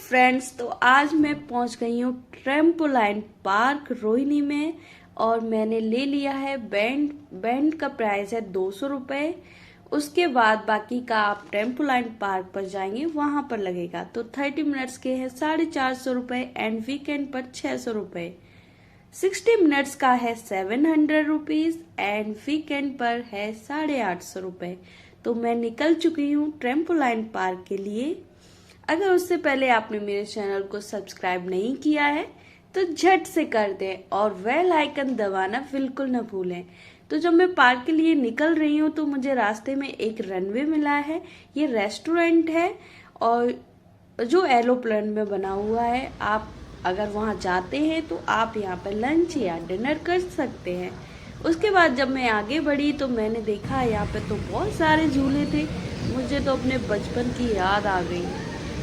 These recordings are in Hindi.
फ्रेंड्स, तो आज मैं पहुंच गई हूँ ट्रैम्पोलाइन पार्क रोहिणी में और मैंने ले लिया है बैंड का प्राइस है 200 रुपये। उसके बाद बाकी का आप ट्रैम्पोलाइन पार्क पर जाएंगे वहां पर लगेगा। तो 30 मिनट्स के हैं 450 रुपये एंड वीकेंड पर 600 रुपये। 60 मिनट्स का है 700 रुपीज एंड वीकेंड पर है 850 रुपये। तो मैं निकल चुकी हूँ ट्रैम्पोलाइन पार्क के लिए। अगर उससे पहले आपने मेरे चैनल को सब्सक्राइब नहीं किया है तो झट से कर दें और बेल आइकन दबाना बिल्कुल न भूलें। तो जब मैं पार्क के लिए निकल रही हूँ तो मुझे रास्ते में एक रनवे मिला है। ये रेस्टोरेंट है और जो एरोप्लेन में बना हुआ है। आप अगर वहाँ जाते हैं तो आप यहाँ पर लंच या डिनर कर सकते हैं। उसके बाद जब मैं आगे बढ़ी तो मैंने देखा यहाँ पे तो बहुत सारे झूले थे। मुझे तो अपने बचपन की याद आ गई।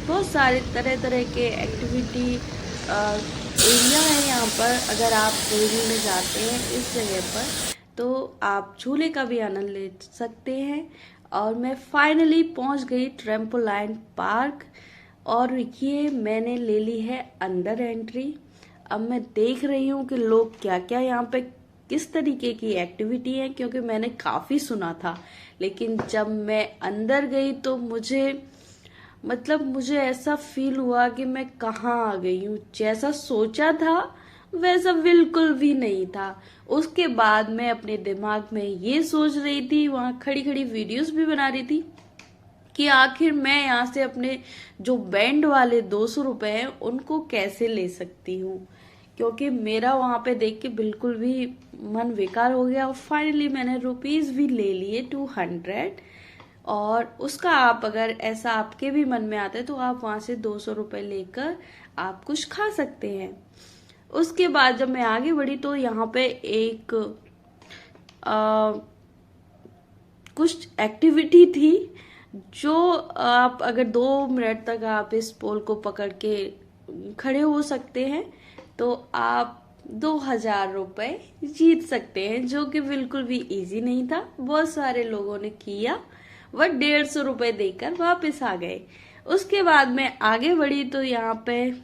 बहुत सारे तरह तरह के एक्टिविटी एरिया है यहाँ पर। अगर आप रोहिणी में जाते हैं इस जगह पर तो आप झूले का भी आनंद ले सकते हैं। और मैं फाइनली पहुँच गई ट्रैम्पोलाइन पार्क और ये मैंने ले ली है अंदर एंट्री। अब मैं देख रही हूँ कि लोग क्या क्या यहाँ पे किस तरीके की एक्टिविटी है, क्योंकि मैंने काफ़ी सुना था। लेकिन जब मैं अंदर गई तो मुझे ऐसा फील हुआ कि मैं कहाँ आ गई हूँ। जैसा सोचा था वैसा बिल्कुल भी नहीं था। उसके बाद मैं अपने दिमाग में ये सोच रही थी, वहाँ खड़ी खड़ी वीडियोस भी बना रही थी कि आखिर मैं यहाँ से अपने जो बैंड वाले 200 रुपये हैं उनको कैसे ले सकती हूँ, क्योंकि मेरा वहाँ पे देख के बिल्कुल भी मन बेकार हो गया। और फाइनली मैंने रुपीस भी ले लिए 200। और उसका आप अगर ऐसा आपके भी मन में आता है तो आप वहाँ से 200 रुपये लेकर आप कुछ खा सकते हैं। उसके बाद जब मैं आगे बढ़ी तो यहाँ पे एक कुछ एक्टिविटी थी जो आप अगर 2 मिनट तक आप इस पोल को पकड़ के खड़े हो सकते हैं तो आप 2000 रुपये जीत सकते हैं, जो कि बिल्कुल भी इजी नहीं था। बहुत सारे लोगों ने किया वह 150 रुपये देकर वापस आ गए। उसके बाद मैं आगे बढ़ी तो यहाँ पे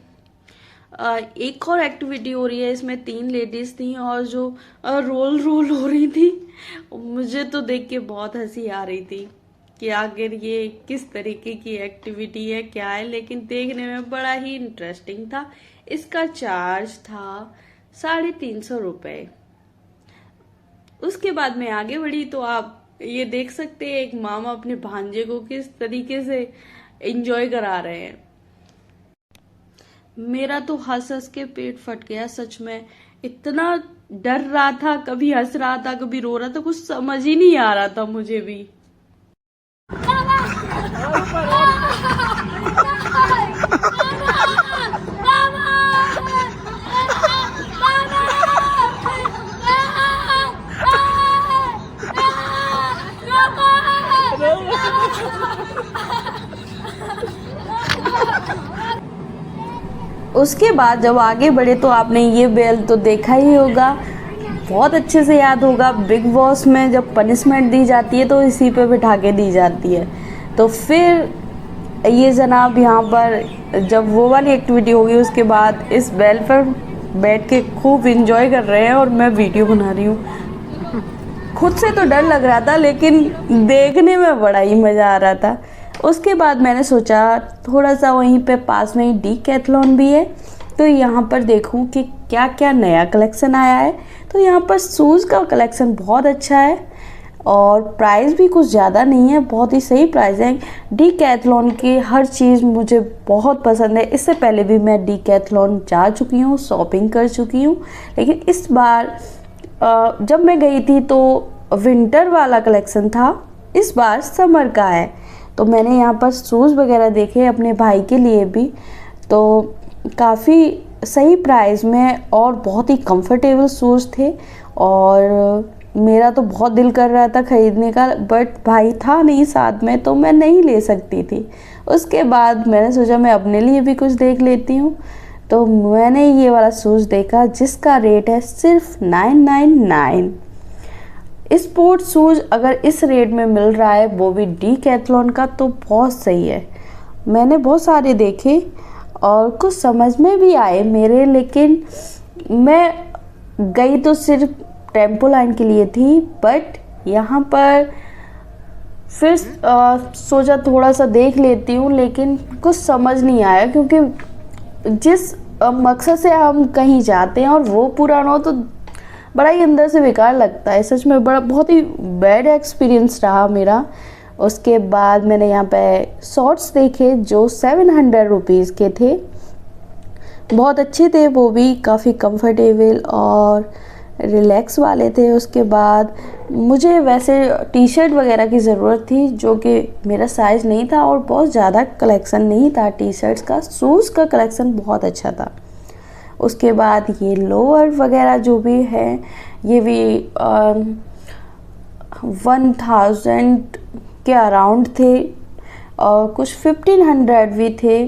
एक और एक्टिविटी हो रही है। इसमें 3 लेडीज थी और जो रोल हो रही थी। मुझे तो देख के बहुत हंसी आ रही थी कि आखिर ये किस तरीके की एक्टिविटी है, क्या है, लेकिन देखने में बड़ा ही इंटरेस्टिंग था। इसका चार्ज था 350 रुपये। उसके बाद मैं आगे बढ़ी तो आप ये देख सकते हैं एक मामा अपने भांजे को किस तरीके से एंजॉय करा रहे हैं। मेरा तो हंस हंस के पेट फट गया सच में। इतना डर रहा था, कभी हंस रहा था कभी रो रहा था, कुछ समझ ही नहीं आ रहा था मुझे भी। उसके बाद जब आगे बढ़े तो आपने ये बेल तो देखा ही होगा, बहुत अच्छे से याद होगा। बिग बॉस में जब पनिशमेंट दी जाती है तो इसी पे बिठा के दी जाती है। तो फिर ये जनाब यहाँ पर जब वो वाली एक्टिविटी होगी उसके बाद इस बेल पर बैठ के खूब इंजॉय कर रहे हैं और मैं वीडियो बना रही हूँ। खुद से तो डर लग रहा था लेकिन देखने में बड़ा ही मज़ा आ रहा था। उसके बाद मैंने सोचा थोड़ा सा वहीं पे पास में ही डीकैथलॉन भी है तो यहाँ पर देखूँ कि क्या क्या नया कलेक्शन आया है। तो यहाँ पर शूज़ का कलेक्शन बहुत अच्छा है और प्राइस भी कुछ ज़्यादा नहीं है, बहुत ही सही प्राइस है। डीकैथलॉन की हर चीज़ मुझे बहुत पसंद है। इससे पहले भी मैं डीकैथलॉन जा चुकी हूँ, शॉपिंग कर चुकी हूँ, लेकिन इस बार जब मैं गई थी तो विंटर वाला कलेक्शन था, इस बार समर का है। तो मैंने यहाँ पर शूज़ वगैरह देखे अपने भाई के लिए भी, तो काफ़ी सही प्राइस में और बहुत ही कंफर्टेबल शूज़ थे। और मेरा तो बहुत दिल कर रहा था ख़रीदने का, बट भाई था नहीं साथ में तो मैं नहीं ले सकती थी। उसके बाद मैंने सोचा मैं अपने लिए भी कुछ देख लेती हूँ। तो मैंने ये वाला शूज़ देखा जिसका रेट है सिर्फ 999। स्पोर्ट्स शूज़ अगर इस रेट में मिल रहा है वो भी डीकैथलॉन का तो बहुत सही है। मैंने बहुत सारे देखे और कुछ समझ में भी आए मेरे, लेकिन मैं गई तो सिर्फ ट्रैम्पोलाइन के लिए थी, बट यहाँ पर फिर सोचा थोड़ा सा देख लेती हूँ, लेकिन कुछ समझ नहीं आया, क्योंकि जिस मकसद से हम कहीं जाते हैं और वो पूरा ना हो तो बड़ा ही अंदर से बेकार लगता है। सच में बहुत ही बैड एक्सपीरियंस रहा मेरा। उसके बाद मैंने यहाँ पे शॉर्ट्स देखे जो 700 रुपीज़ के थे, बहुत अच्छे थे, वो भी काफ़ी कंफर्टेबल और रिलैक्स वाले थे। उसके बाद मुझे वैसे टी शर्ट वगैरह की ज़रूरत थी, जो कि मेरा साइज़ नहीं था, और बहुत ज़्यादा कलेक्शन नहीं था टी शर्ट्स का। शूज़ का कलेक्शन बहुत अच्छा था। उसके बाद ये लोअर वगैरह जो भी है, ये भी 1000 के अराउंड थे, और कुछ 1500 भी थे।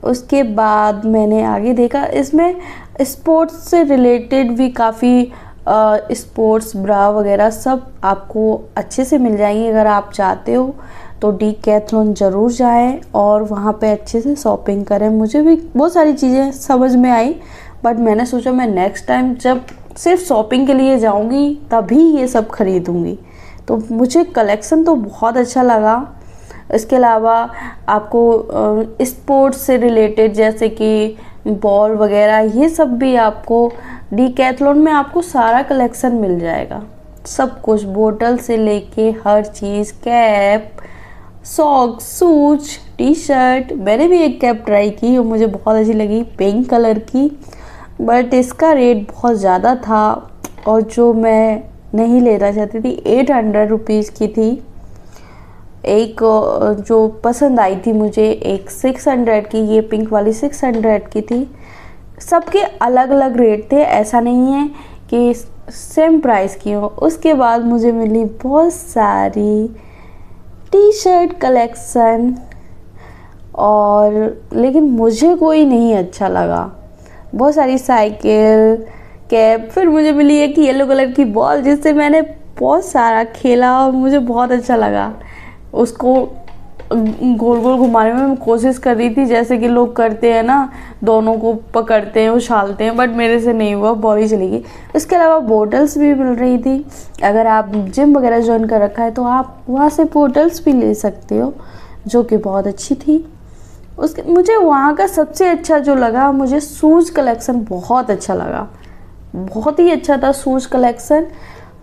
उसके बाद मैंने आगे देखा, इसमें स्पोर्ट्स से रिलेटेड भी काफ़ी स्पोर्ट्स ब्रा वगैरह सब आपको अच्छे से मिल जाएंगे। अगर आप चाहते हो तो डीकैथलॉन ज़रूर जाएं और वहाँ पे अच्छे से शॉपिंग करें। मुझे भी बहुत सारी चीज़ें समझ में आई, बट मैंने सोचा मैं नेक्स्ट टाइम जब सिर्फ शॉपिंग के लिए जाऊँगी तभी ये सब खरीदूँगी। तो मुझे कलेक्शन तो बहुत अच्छा लगा। इसके अलावा आपको स्पोर्ट्स से रिलेटेड जैसे कि बॉल वगैरह, ये सब भी आपको डीकैथलॉन में आपको सारा कलेक्शन मिल जाएगा। सब कुछ, बोतल से लेके हर चीज़, cap, socks, shoes, T shirt. मैंने भी एक कैप ट्राई की और मुझे बहुत अच्छी लगी, पिंक कलर की, बट इसका रेट बहुत ज़्यादा था और जो मैं नहीं लेना चाहती थी। 800 रुपीज़ की थी। एक जो पसंद आई थी मुझे, एक 600 की, ये पिंक वाली 600 की थी। सबके अलग अलग रेट थे, ऐसा नहीं है कि सेम प्राइस की हो। उसके बाद मुझे मिली बहुत सारी टी शर्ट कलेक्शन, और लेकिन मुझे कोई नहीं अच्छा लगा। बहुत सारी साइकिल, कैप, फिर मुझे मिली एक येलो कलर की बॉल जिससे मैंने बहुत सारा खेला और मुझे बहुत अच्छा लगा। उसको गोल गोल घुमाने में मैं कोशिश कर रही थी, जैसे कि लोग करते हैं ना, दोनों को पकड़ते हैं, उछालते हैं, बट मेरे से नहीं हुआ, बॉल ही चली गई। इसके अलावा बोटल्स भी मिल रही थी। अगर आप जिम वगैरह ज्वाइन कर रखा है तो आप वहाँ से बोटल्स भी ले सकते हो, जो कि बहुत अच्छी थी। उसके मुझे वहाँ का सबसे अच्छा जो लगा, मुझे शूज़ कलेक्शन बहुत अच्छा लगा, बहुत ही अच्छा था शूज़ कलेक्शन।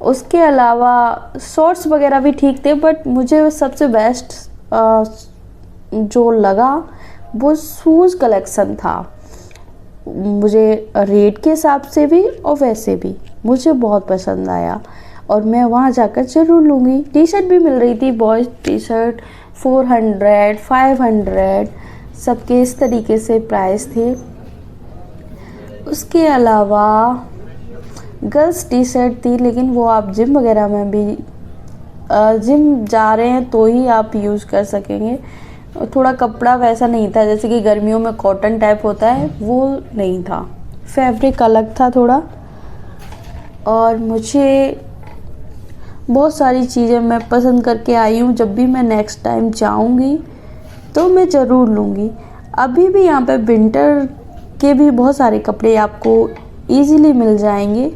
उसके अलावा शॉर्ट्स वगैरह भी ठीक थे, बट मुझे सबसे बेस्ट जो लगा वो शूज़ कलेक्शन था। मुझे रेट के हिसाब से भी और वैसे भी मुझे बहुत पसंद आया और मैं वहाँ जाकर ज़रूर लूँगी। टी शर्ट भी मिल रही थी, बॉयज़ टी शर्ट 400, 500, सबके इस तरीके से प्राइस थे। उसके अलावा गर्ल्स टी शर्ट थी, लेकिन वो आप जिम वगैरह में भी जिम जा रहे हैं तो ही आप यूज़ कर सकेंगे। थोड़ा कपड़ा वैसा नहीं था, जैसे कि गर्मियों में कॉटन टाइप होता है, वो नहीं था, फैब्रिक अलग था थोड़ा। और मुझे बहुत सारी चीज़ें मैं पसंद करके आई हूँ। जब भी मैं नेक्स्ट टाइम जाऊँगी तो मैं ज़रूर लूँगी। अभी भी यहाँ पे विंटर के भी बहुत सारे कपड़े आपको ईज़िली मिल जाएंगे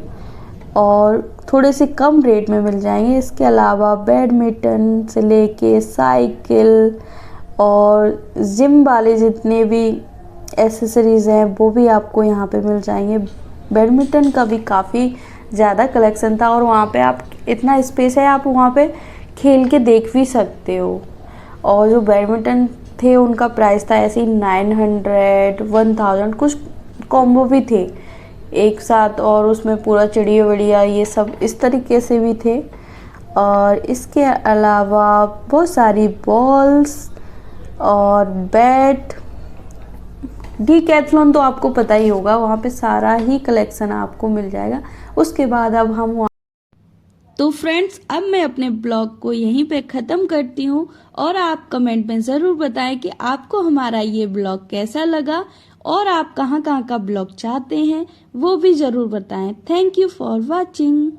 और थोड़े से कम रेट में मिल जाएंगे। इसके अलावा बैडमिंटन से लेके साइकिल और जिम वाले जितने भी एसेसरीज़ हैं वो भी आपको यहाँ पे मिल जाएंगे। बैडमिंटन का भी काफ़ी ज़्यादा कलेक्शन था और वहाँ पे आप इतना स्पेस है, आप वहाँ पे खेल के देख भी सकते हो। और जो बैडमिंटन थे उनका प्राइस था ऐसे ही 900, 1000, कुछ कॉम्बो भी थे एक साथ, और उसमें पूरा चिड़िया विड़िया ये सब इस तरीके से भी थे। और इसके अलावा बहुत सारी बॉल्स और बैट। डीकैथलॉन तो आपको पता ही होगा, वहाँ पे सारा ही कलेक्शन आपको मिल जाएगा। उसके बाद अब हम तो फ्रेंड्स, अब मैं अपने ब्लॉग को यहीं पे ख़त्म करती हूँ और आप कमेंट में ज़रूर बताएं कि आपको हमारा ये ब्लॉग कैसा लगा और आप कहाँ कहाँ का ब्लॉग चाहते हैं, वो भी ज़रूर बताएं। Thank you for watching.